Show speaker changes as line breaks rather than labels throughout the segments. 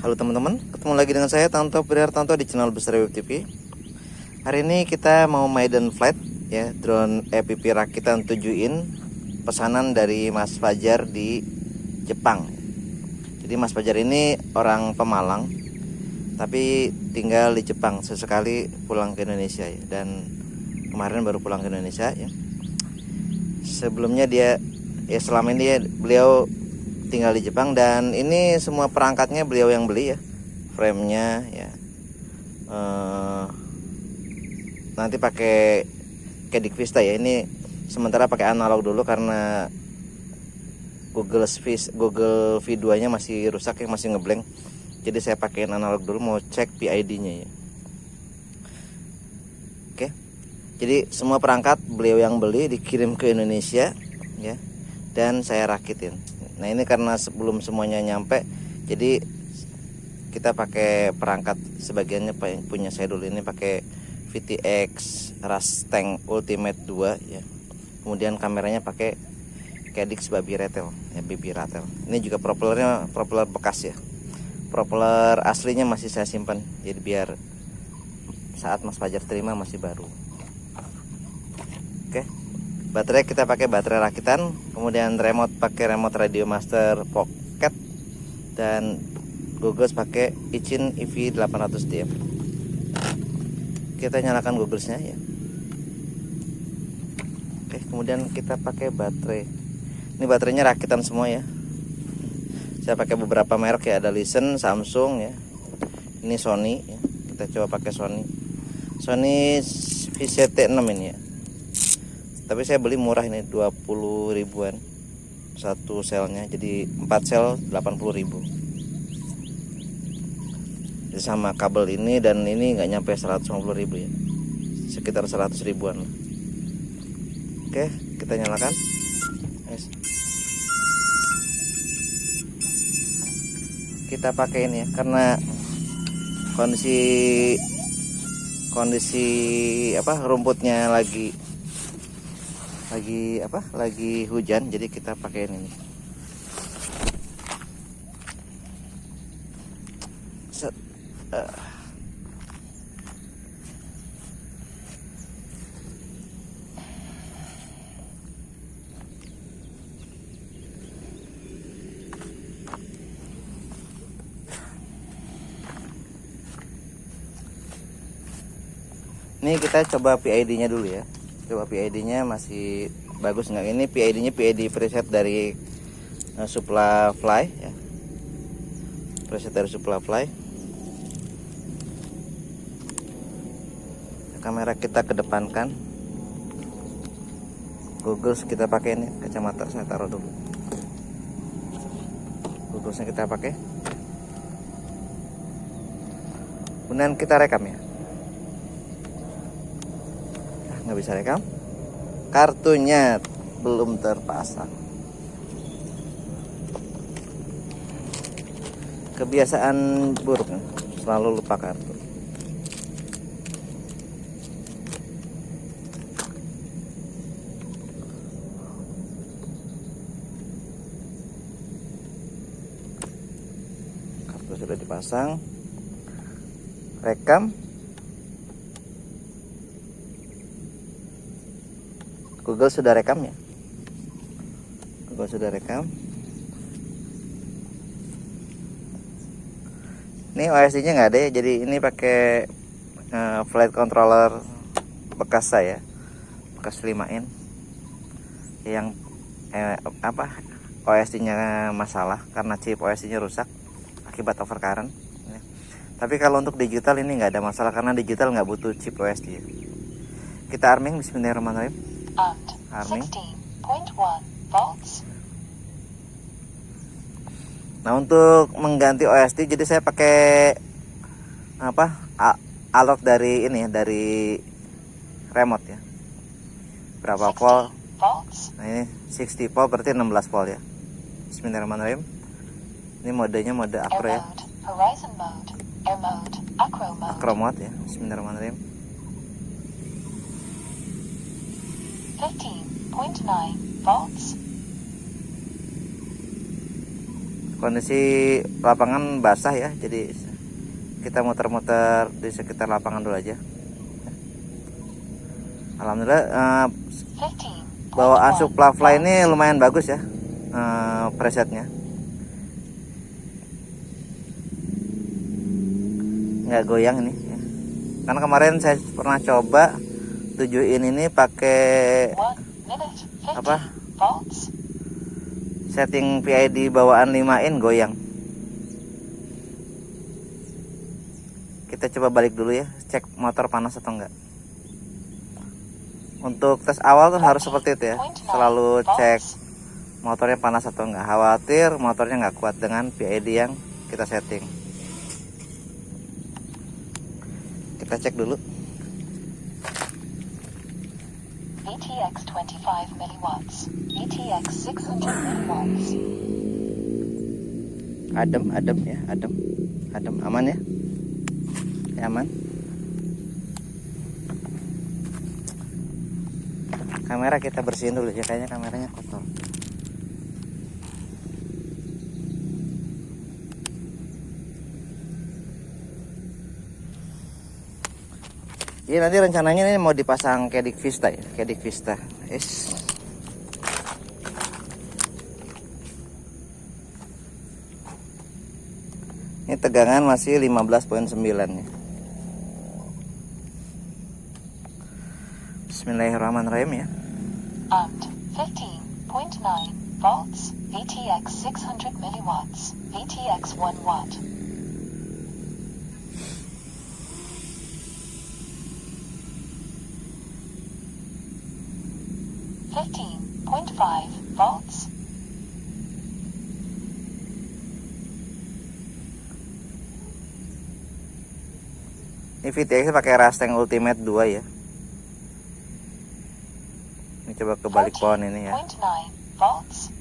Halo teman-teman, ketemu lagi dengan saya Tanto Prihartanto di channel Besar Web TV. Hari ini kita mau maiden flight ya, drone EPP rakitan 7 in pesanan dari Mas Fajar di Jepang. Jadi Mas Fajar ini orang Pemalang tapi tinggal di Jepang, sesekali pulang ke Indonesia ya. Dan kemarin baru pulang ke Indonesia ya. Sebelumnya dia ya, selama ini beliau tinggal di Jepang, dan ini semua perangkatnya beliau yang beli ya, framenya ya. Nanti pakai Cadik Vista ya. Ini sementara pakai analog dulu karena Google V2 nya masih rusak ya, masih ngeblank. Jadi saya pakai analog dulu, mau cek PID-nya ya. Oke. Jadi semua perangkat beliau yang beli, dikirim ke Indonesia ya, dan saya rakitin. Nah ini karena sebelum semuanya nyampe, jadi kita pakai perangkat sebagiannya punya saya dulu. Ini pakai VTX Rastang Ultimate 2 ya. Kemudian kameranya pakai Caddx Baby Ratel ya, Baby Ratel. Ini juga propellernya propeller bekas ya. Propeller aslinya masih saya simpan, jadi biar saat Mas Fajar terima masih baru. Oke. Baterai kita pakai baterai rakitan, kemudian remote pakai remote Radio Master Pocket, dan goggles pakai Ichin EV 800 DM. Kita nyalakan gogglesnya ya. Oke, kemudian kita pakai baterai. Ini baterainya rakitan semua ya. Saya pakai beberapa merek ya, ada Listen, Samsung ya. Ini Sony ya. Kita coba pakai Sony VCT6 ini ya. Tapi saya beli murah ini, 20 ribuan satu selnya, jadi 4 sel 80 ribu. Jadi sama kabel ini dan ini nggak nyampe 150 ribu ya, sekitar 100 ribuan lah. Oke, kita nyalakan. Kita pakai ini ya, karena kondisi rumputnya lagi hujan, jadi kita pakai ini. Set. Ini kita coba PID-nya dulu ya. Coba PID-nya masih bagus nggak? Ini PID-nya PID preset dari Supply ya. Preset dari Supply. Kamera kita kedepankan. Goggles kita pakai ini, kacamata saya taruh dulu. Gogglesnya kita pakai. Kemudian kita rekam ya. Nggak bisa rekam, kartunya belum terpasang. Kebiasaan buruk, selalu lupa kartu. Kartu sudah dipasang, rekam. Google sudah rekam ya. Google sudah rekam. Ini OSD-nya nggak ada ya, jadi ini pakai flight controller bekas saya, bekas 5 in yang OSD-nya masalah karena chip OSD-nya rusak akibat overcurrent ya. Tapi kalau untuk digital ini nggak ada masalah karena digital nggak butuh chip OSD ya. Kita arming, bismillahirrahmanirrahim. Arming 16.1 volts. Nah, untuk mengganti OSD jadi saya pakai alert dari ini, dari remote ya. Berapa volt? Nah, ini 60 volt berarti 16 volt ya. Bismillahirrahmanirrahim. Ini modenya mode acro ya. Horizon mode, air mode, acro mode ya. Bismillahirrahmanirrahim. 15.9 volts. kondisi lapangan basah ya, jadi kita muter-muter di sekitar lapangan dulu aja. Alhamdulillah bawaan Supply ini lumayan bagus ya presetnya, nggak goyang ini ya. Karena kemarin saya pernah coba tujuin ini pakai apa, setting PID bawaan 5in goyang. Kita coba balik dulu ya, cek motor panas atau enggak. Untuk tes awal tuh harus seperti itu ya, selalu cek motornya panas atau enggak. Khawatir motornya nggak kuat dengan PID yang kita setting. Kita cek dulu.
ATX 25 milliwatts, ATX 600 milliwatts.
Adem ya, adem, aman ya, aman. Kamera kita bersihin dulu ya, kayaknya kameranya kotor. Jadi nanti rencananya ini mau dipasang Kedic Vista ya, Kedic Vista. Yes. Ini tegangan masih 15.9 ya. Bismillahirrahmanirrahim ya.
And 15.9 volts, ATX 600 milliwatts, ATX 1 watt. volts.
Ini VTX pakai Rasteng Ultimate 2 ya. Ini coba kebalik pohon ini ya.
Volts.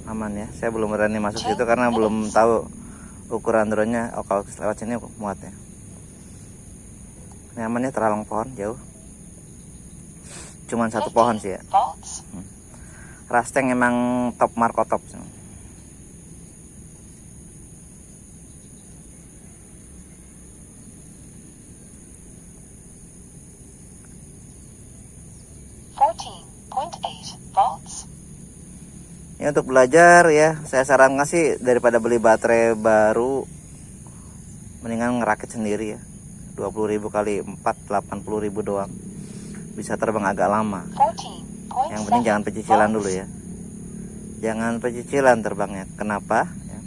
Aman ya. Saya belum berani masuk situ karena belum tahu ukuran drone-nya. Oh, kalau lewat sini muat ya. Ini aman ya, terhalang pohon jauh. Cuman satu pohon sih ya. Rasteng emang top marko top.
Volts.
Ini untuk belajar ya, saya sarankan sih daripada beli baterai baru, mendingan ngerakit sendiri ya. 20.000 kali 4, 80.000 doang. Bisa terbang agak lama. Yang penting jangan pecicilan dulu ya. Jangan pecicilan terbangnya. Kenapa? Ya.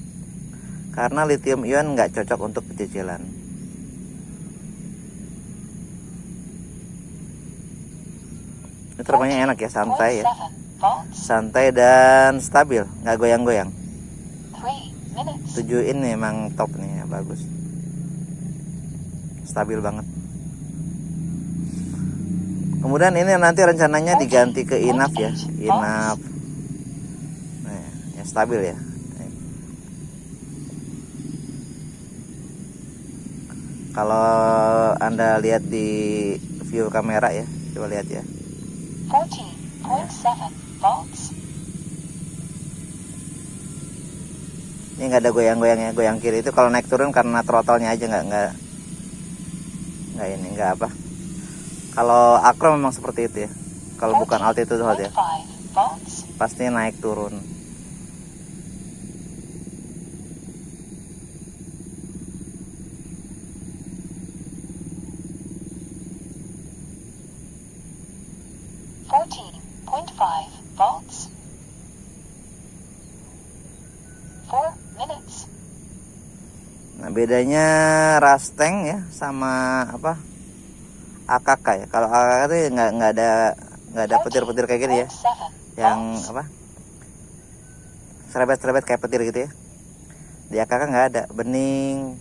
Karena lithium ion nggak cocok untuk pecicilan. Ini terbangnya enak ya, santai ya. Santai dan stabil, nggak goyang-goyang. 7 ini emang top nih ya, bagus. Stabil banget. Kemudian ini nanti rencananya diganti ke INAF ya, INAF. Nah, ya stabil ya. Kalau Anda lihat di view kamera ya, coba lihat ya.
14.7 volts.
Ini nggak ada goyang-goyangnya, goyang kiri itu kalau naik turun karena throttle-nya aja, nggak ini nggak apa. Kalau Acro memang seperti itu ya. Kalau bukan altitude hold ya, pasti naik turun.
Volts. 4 minutes.
Nah, bedanya Rasteng ya sama apa? AKK ya. Kalau AKK itu nggak ada petir-petir kayak gini ya. Yang apa? Serebet-serebet kayak petir gitu ya. Di AKK nggak ada, bening.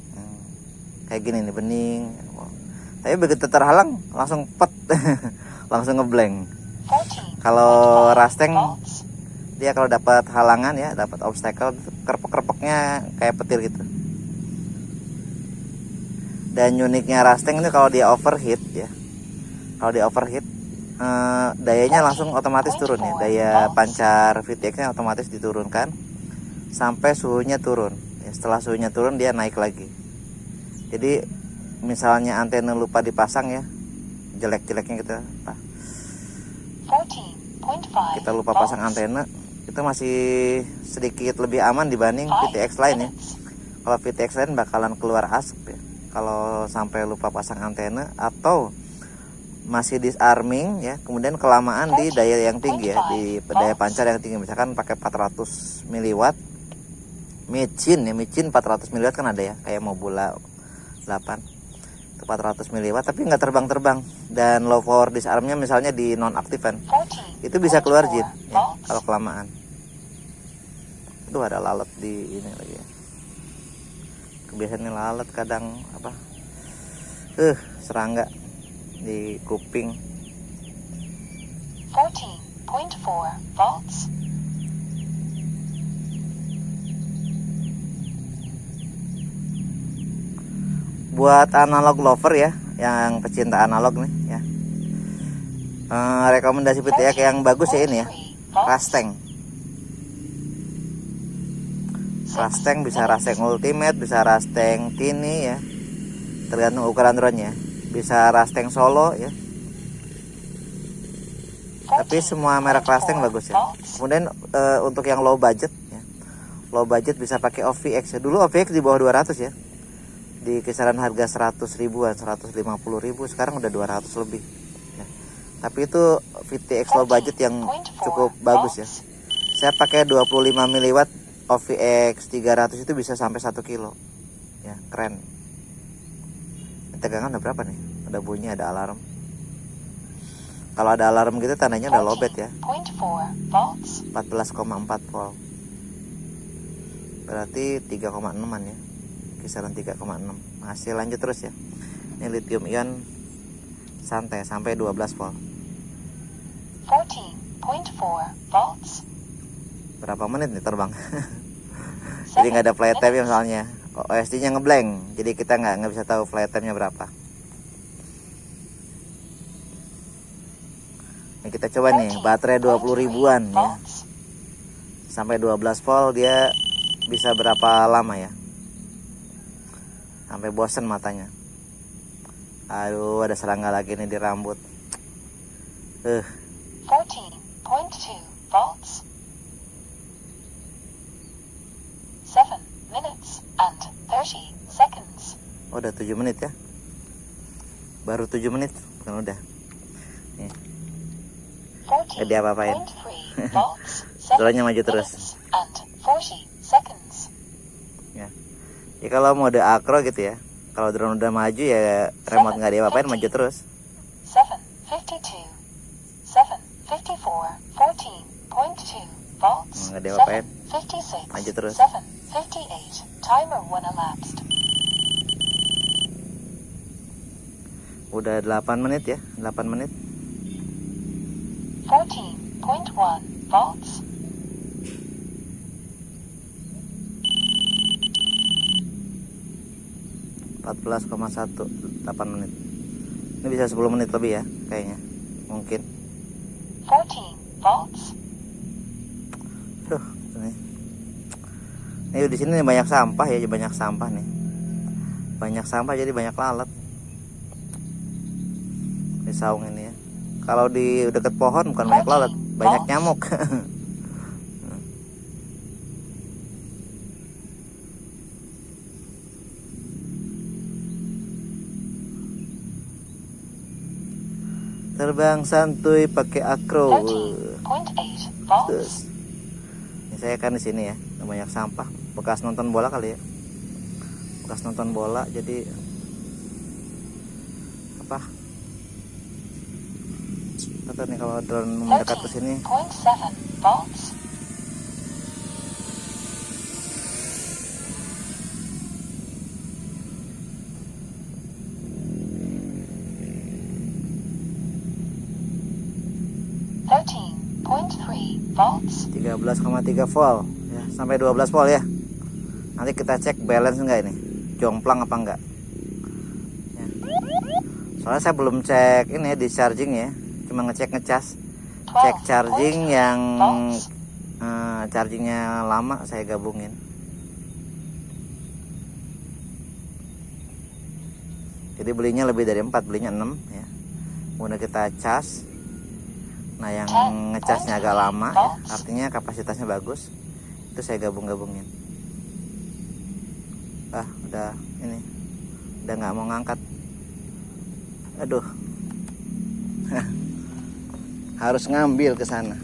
Kayak gini nih, bening. Tapi begitu terhalang langsung pet. Langsung ngeblank. Kalau Rasteng dia kalau dapat halangan ya, dapat obstacle, kerpek-kerpeknya kayak petir gitu. Dan uniknya Rasteng ini kalau dia overheat ya, kalau dia overheat dayanya langsung otomatis turun ya, daya pancar VTX nya otomatis diturunkan sampai suhunya turun ya. Setelah suhunya turun dia naik lagi. Jadi misalnya antena lupa dipasang ya, jelek-jeleknya kita lupa pasang antena, itu masih sedikit lebih aman dibanding VTX lain ya. Kalau VTX lain bakalan keluar asap ya kalau sampai lupa pasang antena, atau masih disarming ya, kemudian kelamaan di daya yang tinggi ya, di daya pancar yang tinggi, misalkan pakai 400 mW micin ya, micin 400 mW kan ada ya, kayak Mobula 8 itu 400 mW tapi nggak terbang-terbang, dan low power disarmnya misalnya di nonaktifan, itu bisa keluar jin ya kalau kelamaan. Itu ada lalat di ini lagi ya, kebiasaan lalat kadang apa serangga di kuping.
14.4 volts.
Buat analog lover ya, yang pecinta analog nih ya, rekomendasi VTX yang bagus ya ini ya, Rasteng. Rasteng bisa Rasteng Ultimate, bisa Rasteng Tini ya, tergantung ukuran drone-nya. Bisa Rasteng Solo ya. Tapi semua merek Rasteng bagus ya. Kemudian untuk yang low budget ya, low budget bisa pakai OVX ya. Dulu OVX di bawah 200 ya, di kisaran harga 100 ribuan, 150 ribu, sekarang udah 200 lebih ya. Tapi itu VTX low budget yang cukup bagus ya. Saya pakai 25 mW OVX 300, itu bisa sampai 1 kilo ya, keren. Tegangan udah berapa nih? Ada bunyi, ada alarm. Kalau ada alarm gitu tandanya udah lowbat ya, 14,4 volt, berarti 3,6an ya, kisaran 3,6. Masih lanjut terus ya. Ini lithium ion santai sampai 12 volt.
14.4 volts.
Berapa menit nih terbang? Jadi nggak ada flight time ya, soalnya OSD nya ngeblank, jadi kita nggak bisa tahu flight time nya berapa. Ini kita coba nih, baterai 20 ribuan ya, sampai 12 volt dia bisa berapa lama ya, sampai bosen matanya. Aduh, ada serangga lagi nih di rambut.
14.2 volts. 7 minutes and 30 seconds.
Oh, udah 7 menit ya, baru 7 menit bukan udah nih. Gak diapa-apain. Soalnya maju terus ya. Ya kalau mode akro gitu ya, kalau drone udah maju ya remote nggak diapa-apain, maju terus.
7.52, 7.54, 14.2 volts.
Nggak diapa-apain,
7.56,
maju terus.
7.58, timer 1 elapsed.
Udah 8 menit ya, 8 menit.
14.1 volts.
14,1, 8 menit. Ini bisa 10 menit lebih ya kayaknya, mungkin.
14 volts.
Ini di sini banyak sampah ya, banyak sampah nih. Banyak sampah jadi banyak lalat. Di saung ini ya. Kalau di dekat pohon bukan banyak lalat, banyak nyamuk. Terbang santuy pakai akro.
13.8 volts.
Terus. Ini saya kan di sini ya, banyak sampah. Bekas nonton bola kali ya. Bekas nonton bola, jadi apa? Atau nih kalau drone mendekat ke sini.
13.7 volts. Volts.
13,3 volt ya, sampai 12 volt ya. Nanti kita cek balance enggak ini, jomplang apa enggak ya. Soalnya saya belum cek ini di charging ya, cuma ngecek ngecas, cek charging yang chargingnya lama, saya gabungin. Jadi belinya lebih dari 4, belinya 6 ya. Kemudian kita cas. Nah yang ngecasnya agak lama ya, artinya kapasitasnya bagus. Itu saya gabungin. Udah ini, udah nggak mau ngangkat. Aduh, harus ngambil ke sana.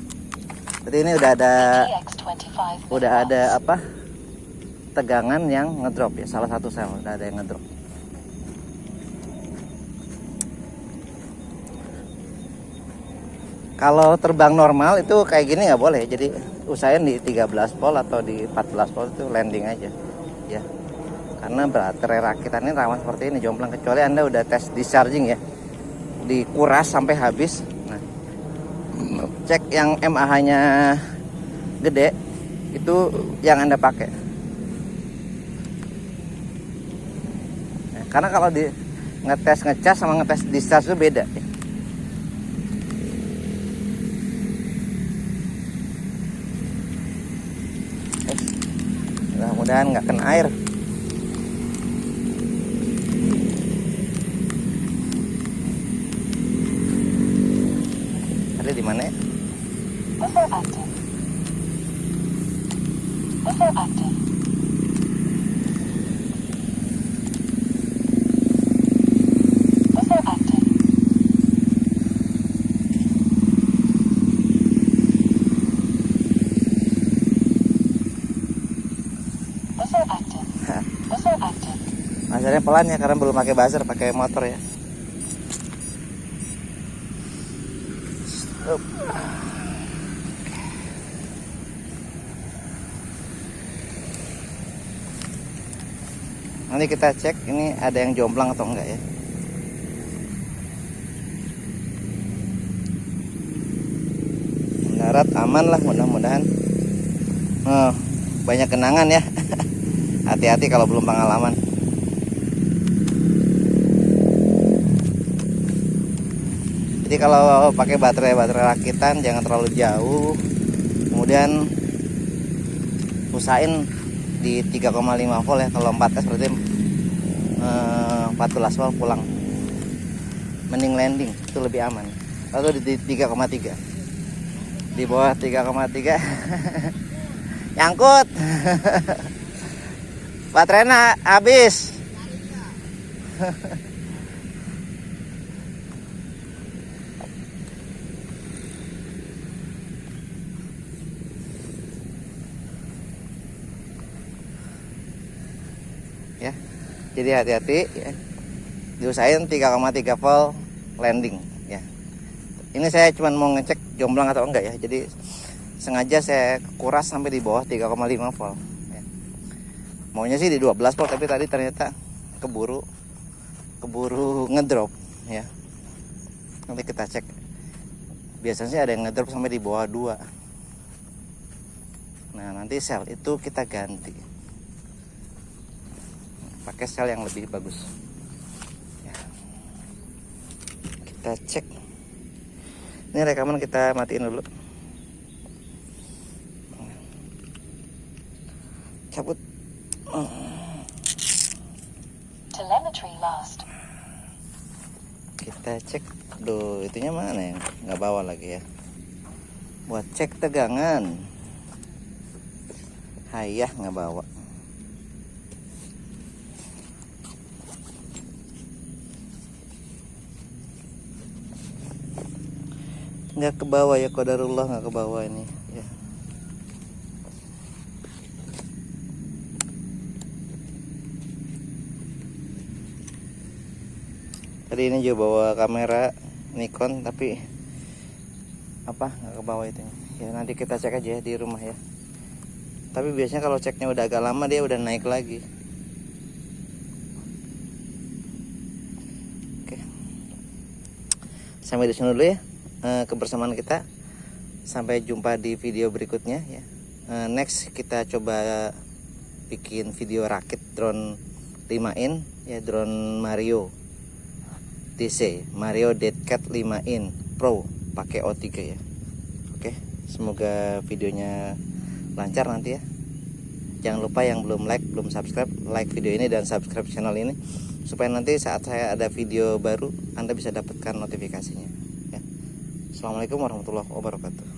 Jadi ini udah ada apa? Tegangan yang ngedrop ya, salah satu sel udah ada yang ngedrop. Kalau terbang normal itu kayak gini nggak boleh. Jadi usahain di 13 volt atau di 14 volt itu landing aja ya. Karena baterai rakitan ini rawan seperti ini, jomplang, kecuali Anda udah tes discharging ya. Dikuras sampai habis. Nah, cek yang mAh-nya gede itu yang Anda pakai. Nah, karena kalau di ngetes ngecas sama ngetes discharge itu beda ya. Mudah-mudahan nggak kena air. Ada di mana ya?
Buffer active. Buffer active. Buffer active. Buffer active. Buffer active.
Masanya pelan ya, karena belum pakai buzzer, pakai motor ya. Nanti kita cek ini ada yang jomplang atau enggak ya. Mendarat aman lah, mudah-mudahan. Banyak kenangan ya. Hati-hati kalau belum pengalaman. Jadi kalau pakai baterai rakitan jangan terlalu jauh. Kemudian usahain di 3,5 volt ya. Kalau 4S berarti 14 volt pulang. Mending landing, itu lebih aman. Atau di 3,3. Di bawah 3,3 nyangkut. Baterainya habis. Ya, jadi hati-hati ya. Diusahain 3,3 volt landing ya. Ini saya cuma mau ngecek jomplang atau enggak ya. Jadi sengaja saya kuras sampai di bawah 3,5 volt ya. Maunya sih di 12 volt, tapi tadi ternyata keburu ngedrop ya. Nanti kita cek. Biasanya sih ada yang ngedrop sampai di bawah 2. Nah, nanti sel itu kita ganti pakai sel yang lebih bagus ya. Kita cek. Ini rekaman kita matiin dulu. Cabut.
Telemetry lost.
Kita cek. Aduh, itunya mana ya? Nggak bawa lagi ya. Buat cek tegangan. Hayah, nggak bawa. Nggak ke bawah ya, qadarullah, nggak ke bawah ini ya. Tadi ini juga bawa kamera Nikon, tapi apa, nggak ke bawah itu ya. Nanti kita cek aja di rumah ya. Tapi biasanya kalau ceknya udah agak lama dia udah naik lagi. Oke, sampai di sini dulu ya kebersamaan kita. Sampai jumpa di video berikutnya ya. Next kita coba bikin video rakit drone 5in ya, drone Mario DC, Mario Deadcat 5in Pro pakai O3 ya. Oke, semoga videonya lancar nanti ya. Jangan lupa yang belum subscribe, like video ini dan subscribe channel ini supaya nanti saat saya ada video baru Anda bisa dapatkan notifikasinya ya. Assalamualaikum warahmatullahi wabarakatuh.